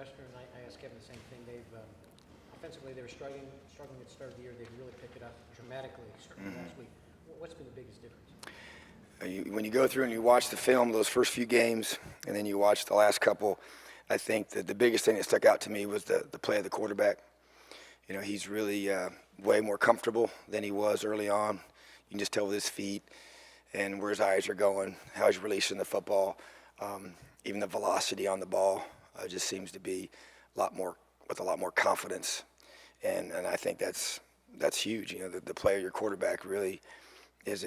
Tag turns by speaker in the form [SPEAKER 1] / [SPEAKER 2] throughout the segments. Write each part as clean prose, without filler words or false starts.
[SPEAKER 1] Northwestern, and I asked Kevin the same thing. Offensively, they were struggling at the start of the year. They've really picked it up dramatically starting last week. What's been the biggest difference?
[SPEAKER 2] When you go through and you watch the film, those first few games, and then you watch the last couple, I think that the biggest thing that stuck out to me was the play of the quarterback. You know, he's really way more comfortable than he was early on. You can just tell with his feet and where his eyes are going, how he's releasing the football. Even the velocity on the ball just seems to be a lot more confidence. And I think that's huge. You know, the play of your quarterback really is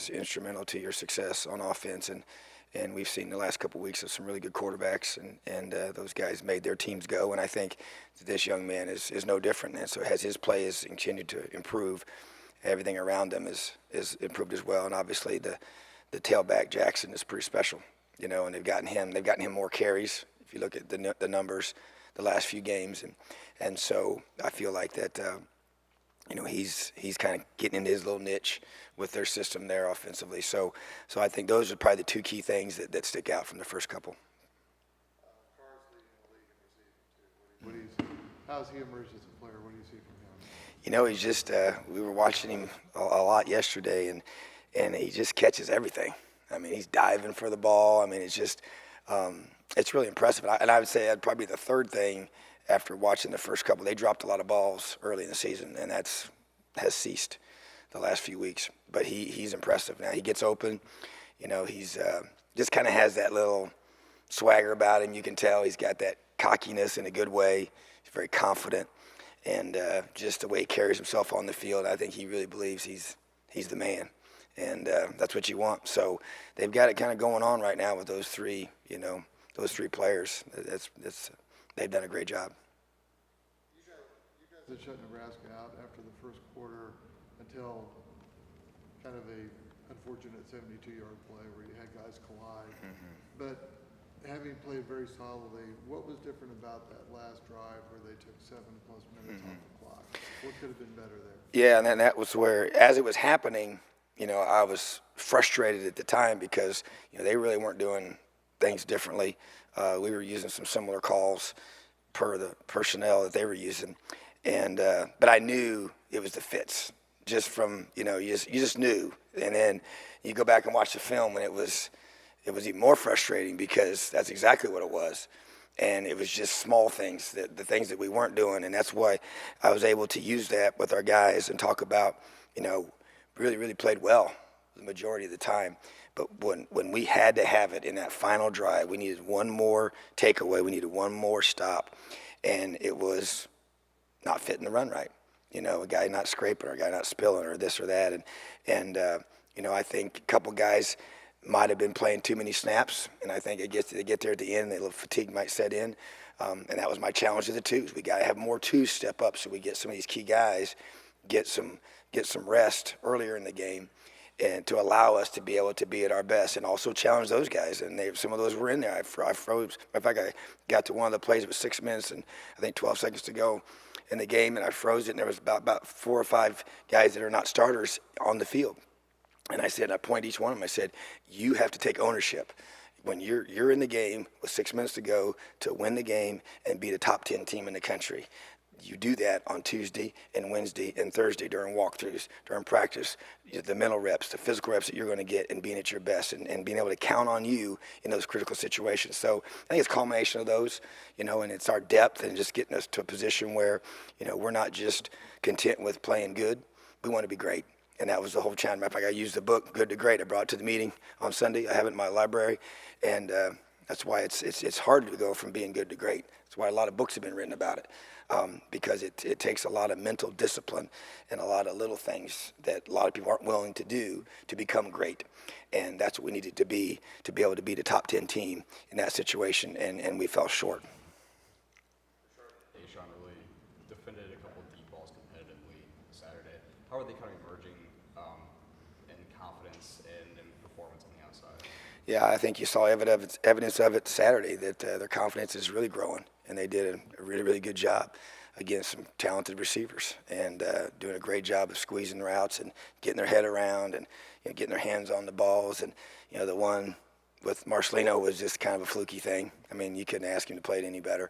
[SPEAKER 2] instrumental to your success on offense. And we've seen the last couple of weeks of some really good quarterbacks, and those guys made their teams go. And I think this young man is no different. And so as his play has continued to improve, everything around him is improved as well. And obviously the tailback Jackson is pretty special, you know. And they've gotten him more carries. If you look at the numbers, the last few games, and so I feel like that. You know, he's kind of getting into his little niche with their system there offensively. So I think those are probably the two key things that stick out from the first couple.
[SPEAKER 3] Carr's leading the league in receiving too. What do you see? How's he emerged as a player? What do you see from him?
[SPEAKER 2] You know, he's just we were watching him a lot yesterday, and he just catches everything. I mean, he's diving for the ball. I mean, it's just it's really impressive. And I would say that'd probably be the third thing. After watching the first couple, they dropped a lot of balls early in the season, and has ceased the last few weeks. But he's impressive. Now he gets open. You know, he's just kind of has that little swagger about him. You can tell he's got that cockiness in a good way. He's very confident, and just the way he carries himself on the field, I think he really believes he's the man, and that's what you want. So they've got it kind of going on right now with those three. You know, those three players. They've done a great job.
[SPEAKER 3] You guys had shut Nebraska out after the first quarter until kind of a unfortunate 72-yard play where you had guys collide. But having played very solidly, what was different about that last drive where they took 7+ minutes off the clock? What could have been better there?
[SPEAKER 2] Yeah, and then that was where, as it was happening, you know, I was frustrated at the time because, you know, they really weren't doing things differently. We were using some similar calls per the personnel that they were using, and but I knew it was the fits just from, you know, you just knew. And then you go back and watch the film, and it was even more frustrating because that's exactly what it was, and it was just small things, the things that we weren't doing, and that's why I was able to use that with our guys and talk about, you know, really played well the majority of the time. But when we had to have it in that final drive, we needed one more takeaway. We needed one more stop. And it was not fitting the run right. You know, a guy not scraping or a guy not spilling or this or that. And you know, I think a couple guys might have been playing too many snaps. And I think they get there at the end, a little fatigue might set in. And that was my challenge to the twos. We got to have more twos step up so we get some of these key guys, get some rest earlier in the game, and to allow us to be able to be at our best and also challenge those guys. And some of those were in there. I froze. In fact, I got to one of the plays. It was 6 minutes and I think 12 seconds to go in the game, and I froze it, and there was about 4 or 5 guys that are not starters on the field. And I pointed each one of them. I said, you have to take ownership. When you're in the game with 6 minutes to go to win the game and be the top 10 team in the country. You do that on Tuesday and Wednesday and Thursday during walkthroughs, during practice, the mental reps, the physical reps that you're going to get, and being at your best and being able to count on you in those critical situations. So I think it's a culmination of those, you know, and it's our depth and just getting us to a position where, you know, we're not just content with playing good. We want to be great. And that was the whole challenge. Matter of fact, I used the book, Good to Great. I brought it to the meeting on Sunday. I have it in my library. And that's why it's hard to go from being good to great. That's why a lot of books have been written about it. Because it takes a lot of mental discipline and a lot of little things that a lot of people aren't willing to do to become great. And that's what we needed to be able to be the top 10 team in that situation, and we fell short.
[SPEAKER 4] Deshaun really defended a couple of deep balls competitively Saturday. How are they kind of emerging in confidence and in performance on the outside?
[SPEAKER 2] Yeah, I think you saw evidence of it Saturday, that their confidence is really growing. And they did a really good job against some talented receivers and doing a great job of squeezing routes and getting their head around and, you know, getting their hands on the balls. And, you know, the one with Marcelino was just kind of a fluky thing. I mean, you couldn't ask him to play it any better.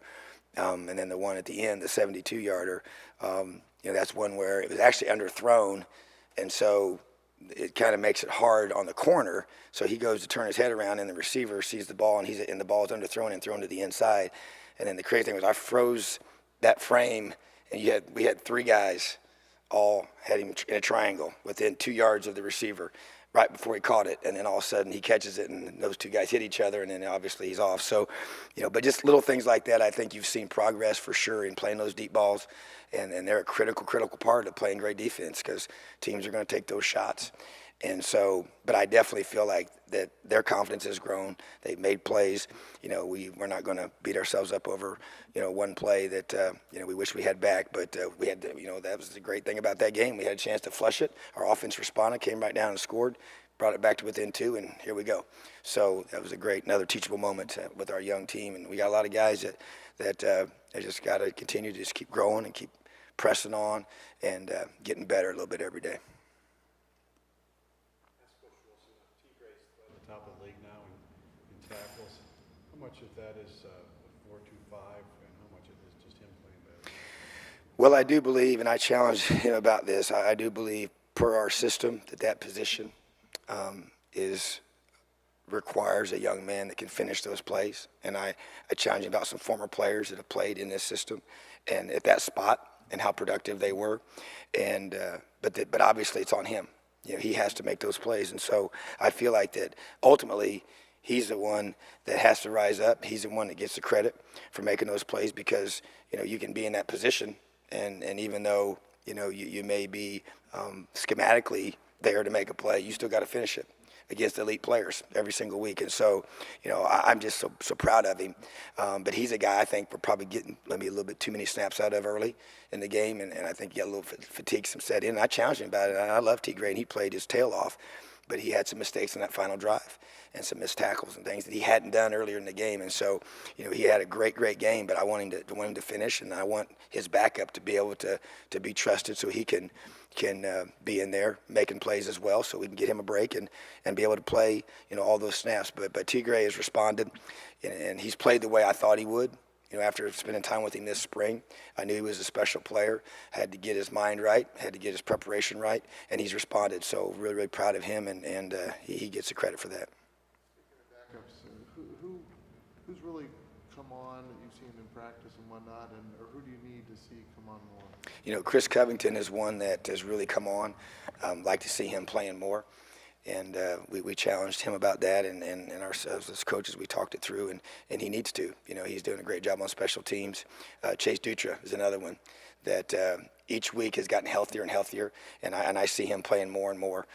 [SPEAKER 2] And then the one at the end, the 72-yarder, that's one where it was actually underthrown, and so it kind of makes it hard on the corner. So he goes to turn his head around, and the receiver sees the ball, and the ball is underthrown and thrown to the inside. And then the crazy thing was I froze that frame, and we had three guys all had him in a triangle within 2 yards of the receiver right before he caught it, and then all of a sudden he catches it, and those two guys hit each other, and then obviously he's off. So, but just little things like that, I think you've seen progress for sure in playing those deep balls, and they're a critical part of playing great defense because teams are going to take those shots. And so, but I definitely feel like that their confidence has grown. They've made plays. We're not going to beat ourselves up over, one play that, we wish we had back. But we had, that was the great thing about that game. We had a chance to flush it. Our offense responded, came right down and scored, brought it back to within 2, and here we go. So that was another teachable moment with our young team. And we got a lot of guys that just got to continue to just keep growing and keep pressing on and getting better a little bit every day.
[SPEAKER 5] Top of the league now in tackles. How much of that is 4-2-5, and how much of it is just him playing better?
[SPEAKER 2] Well, I do believe, and I challenged him about this, I do believe per our system that position requires a young man that can finish those plays. And I challenged him about some former players that have played in this system and at that spot and how productive they were. And but obviously it's on him. He has to make those plays. And so I feel like that ultimately he's the one that has to rise up. He's the one that gets the credit for making those plays because, you can be in that position and even though, you may be schematically there to make a play, you still got to finish it against elite players every single week. And so, I'm just so proud of him. But he's a guy I think we're probably getting maybe a little bit too many snaps out of early in the game, and I think he got a little fatigue some set in. And I challenged him about it. And I love T. Gray, and he played his tail off, but he had some mistakes in that final drive and some missed tackles and things that he hadn't done earlier in the game. And so, he had a great game, but I want him to finish, and I want his backup to be able to be trusted so he can be in there making plays as well, so we can get him a break and be able to play, all those snaps. But T. Gray has responded, and he's played the way I thought he would. After spending time with him this spring, I knew he was a special player, had to get his mind right, had to get his preparation right, and he's responded. So really proud of him, and he gets the credit for that.
[SPEAKER 3] Speaking of backups, who's really come on that you've seen in practice and whatnot, or who do you need to see come on more?
[SPEAKER 2] Chris Covington is one that has really come on. Like to see him playing more. And we challenged him about that, and ourselves as coaches, we talked it through, and he needs to. He's doing a great job on special teams. Chase Dutra is another one that each week has gotten healthier and healthier, and I see him playing more and more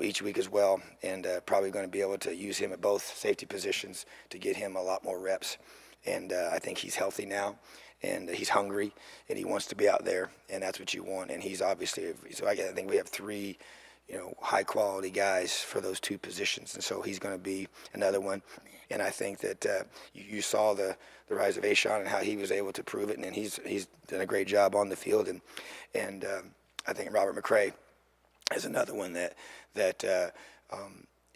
[SPEAKER 2] each week as well, and probably going to be able to use him at both safety positions to get him a lot more reps. And I think he's healthy now, and he's hungry, and he wants to be out there, and that's what you want. And he's obviously, so I think we have 3 high quality guys for those 2 positions. And so he's going to be another one. And I think that you saw the rise of Ashawn and how he was able to prove it. And he's done a great job on the field. And I think Robert McCray is another one that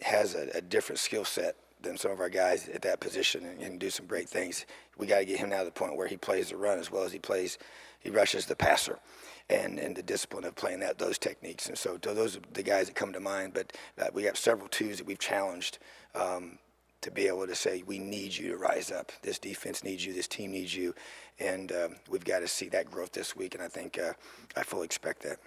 [SPEAKER 2] has a different skill set than some of our guys at that position and can do some great things. We got to get him now to the point where he plays the run as well as he rushes the passer. And the discipline of playing those techniques. And so those are the guys that come to mind. But we have several 2s that we've challenged to be able to say, we need you to rise up. This defense needs you. This team needs you. And we've got to see that growth this week. And I think I fully expect that.